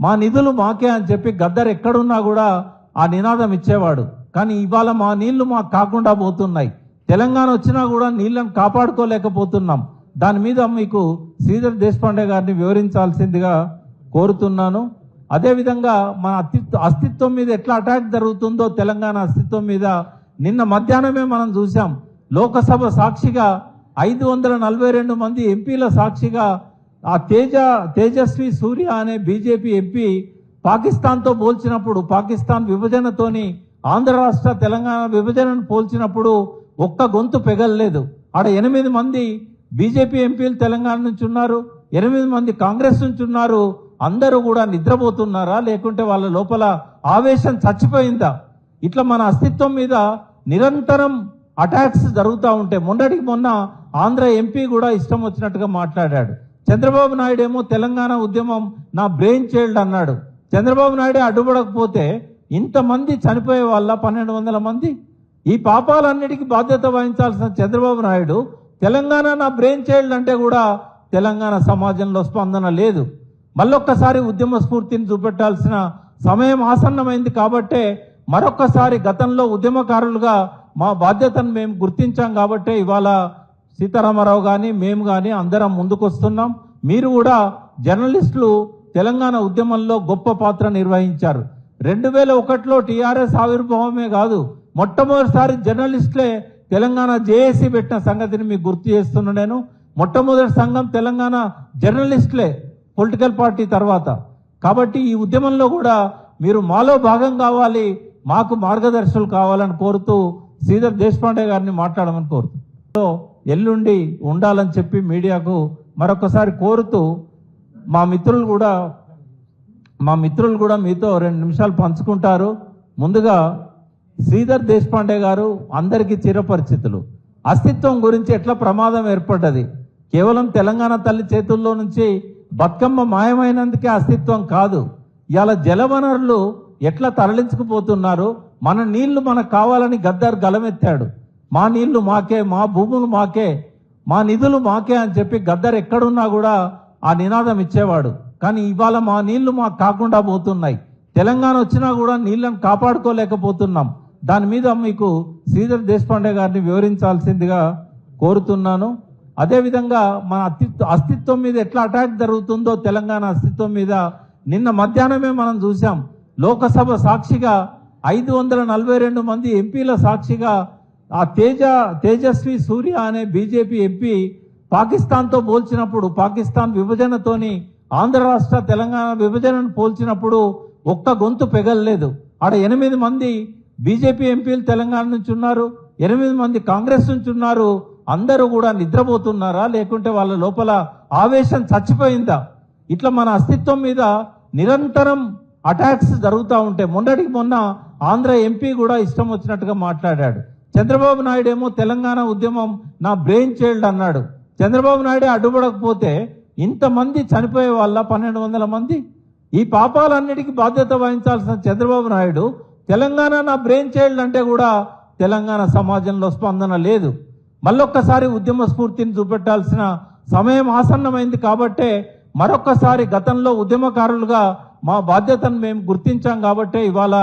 మా నిధులు మాకే అని చెప్పి గద్దర్ ఎక్కడున్నా కూడా ఆ నినాదం ఇచ్చేవాడు. కానీ ఇవాళ మా నీళ్లు మాకు కాకుండా పోతున్నాయి. తెలంగాణ వచ్చినా కూడా నీళ్లను కాపాడుకోలేకపోతున్నాం. దాని మీద మీకు శ్రీధర్ దేశపాండే గారిని వివరించాల్సిందిగా కోరుతున్నాను. అదేవిధంగా మన అస్తిత్వం మీద ఎట్లా అటాక్ జరుగుతుందో తెలంగాణ అస్తిత్వం మీద నిన్న మధ్యాహ్నమే మనం చూసాం. లోకసభ సాక్షిగా 542 మంది ఎంపీల సాక్షిగా ఆ తేజస్వి సూర్య అనే బీజేపీ ఎంపీ పాకిస్తాన్తో పోల్చినప్పుడు, పాకిస్తాన్ విభజనతోని ఆంధ్ర రాష్ట్ర తెలంగాణ విభజనను పోల్చినప్పుడు ఒక్క గొంతు పెగలలేదు. ఆడ 8 మంది బీజేపీ ఎంపీలు తెలంగాణ నుంచి ఉన్నారు, 8 మంది కాంగ్రెస్ నుంచి ఉన్నారు. అందరూ కూడా నిద్రపోతున్నారా, లేకుంటే వాళ్ళ లోపల ఆవేశం చచ్చిపోయిందా? ఇట్లా మన అస్తిత్వం మీద నిరంతరం అటాక్స్ జరుగుతూ ఉంటే, మొన్నటికి మొన్న ఆంధ్ర ఎంపీ కూడా ఇష్టం వచ్చినట్టుగా మాట్లాడాడు. చంద్రబాబు నాయుడు ఏమో తెలంగాణ ఉద్యమం నా బ్రెయిన్ చైల్డ్ అన్నాడు. చంద్రబాబు నాయుడే అడ్డుపడకపోతే ఇంతమంది చనిపోయే వాళ్ళ 1200 మంది. ఈ పాపాలన్నిటికీ బాధ్యత వహించాల్సిన చంద్రబాబు నాయుడు తెలంగాణ నా బ్రెయిన్ చైల్డ్ అంటే కూడా తెలంగాణ సమాజంలో స్పందన లేదు. మళ్ళొక్కసారి ఉద్యమ స్ఫూర్తిని చూపెట్టాల్సిన సమయం ఆసన్నమైంది. కాబట్టే మరొక్కసారి గతంలో ఉద్యమకారులుగా మా బాధ్యతను మేము గుర్తించాం. కాబట్టే ఇవాళ సీతారామరావు కానీ మేము కానీ అందరం ముందుకొస్తున్నాం. మీరు కూడా జర్నలిస్టులు తెలంగాణ ఉద్యమంలో గొప్ప పాత్ర నిర్వహించారు. 2001లో టీఆర్ఎస్ ఆవిర్భావమే కాదు, మొట్టమొదటిసారి జర్నలిస్టులే తెలంగాణ జేఏసీ పెట్టిన సంగతిని మీకు గుర్తు చేస్తున్నా. నేను మొట్టమొదటి సంఘం తెలంగాణ జర్నలిస్టులే పొలిటికల్ పార్టీ తర్వాత. కాబట్టి ఈ ఉద్యమంలో కూడా మీరు మాలో భాగం కావాలి, మాకు మార్గదర్శకులు కావాలని కోరుతూ శ్రీధర్ దేశపాండే గారిని మాట్లాడమని కోరుతూ ఎల్లుండి ఉండాలని చెప్పి మీడియాకు మరొకసారి కోరుతూ మా మిత్రులు కూడా మీతో 2 నిమిషాలు పంచుకుంటారు. ముందుగా శ్రీధర్ దేశపాండే గారు అందరికీ చిరపరిచితులు. అస్తిత్వం గురించి ఎట్లా ప్రమాదం ఏర్పడ్డది, కేవలం తెలంగాణ తల్లి చేతుల్లో నుంచి బతుకమ్మ మాయమైనందుకే అస్తిత్వం కాదు. ఇవాళ జలవనరులు ఎట్లా తరలించుకుపోతున్నారు, మన నీళ్లు మనకు కావాలని గద్దర్ గలమెత్తాడు. మా నీళ్లు మాకే, మా భూములు మాకే, మా నిధులు మాకే అని చెప్పి గద్దర్ ఎక్కడున్నా కూడా ఆ నినాదం ఇచ్చేవాడు. కానీ ఇవాళ మా నీళ్లు మాకు కాకుండా పోతున్నాయి. తెలంగాణ వచ్చినా కూడా నీళ్లను కాపాడుకోలేకపోతున్నాం. దాని మీద మీకు శ్రీధర్ దేశపాండే గారిని వివరించాల్సిందిగా కోరుతున్నాను. అదేవిధంగా మన అస్తిత్వం మీద ఎట్లా అటాక్ జరుగుతుందో తెలంగాణ అస్తిత్వం మీద నిన్న మధ్యాహ్నమే మనం చూసాం. లోకసభ సాక్షిగా 542 మంది ఎంపీల సాక్షిగా ఆ తేజస్వి సూర్య అనే బీజేపీ ఎంపీ పాకిస్తాన్తో పోల్చినప్పుడు, పాకిస్తాన్ విభజనతోని ఆంధ్ర రాష్ట్ర తెలంగాణ విభజనను పోల్చినప్పుడు ఒక్క గొంతు పెగలలేదు. ఆడ 8 మంది బీజేపీ ఎంపీలు తెలంగాణ నుంచి ఉన్నారు, 8 మంది కాంగ్రెస్ నుంచి ఉన్నారు. అందరూ కూడా నిద్రపోతున్నారా, లేకుంటే వాళ్ళ లోపల ఆవేశం చచ్చిపోయిందా? ఇట్లా మన అస్తిత్వం మీద నిరంతరం అటాక్స్ జరుగుతూ ఉంటే, మొన్నటికి మొన్న ఆంధ్ర ఎంపీ కూడా ఇష్టం వచ్చినట్టుగా మాట్లాడాడు. చంద్రబాబు నాయుడు ఏమో తెలంగాణ ఉద్యమం నా బ్రెయిన్ చైల్డ్ అన్నాడు. చంద్రబాబు నాయుడే అడ్డుపడకపోతే ఇంతమంది చనిపోయే వాళ్ళ 1200 మంది. ఈ పాపాలన్నిటికీ బాధ్యత వహించాల్సిన చంద్రబాబు నాయుడు తెలంగాణ నా బ్రెయిన్ చైల్డ్ అంటే కూడా తెలంగాణ సమాజంలో స్పందన లేదు. మళ్ళొక్కసారి ఉద్యమ స్ఫూర్తిని చూపెట్టాల్సిన సమయం ఆసన్నమైంది. కాబట్టే మరొక్కసారి గతంలో ఉద్యమకారులుగా మా బాధ్యతను మేము గుర్తించాం. కాబట్టే ఇవాళ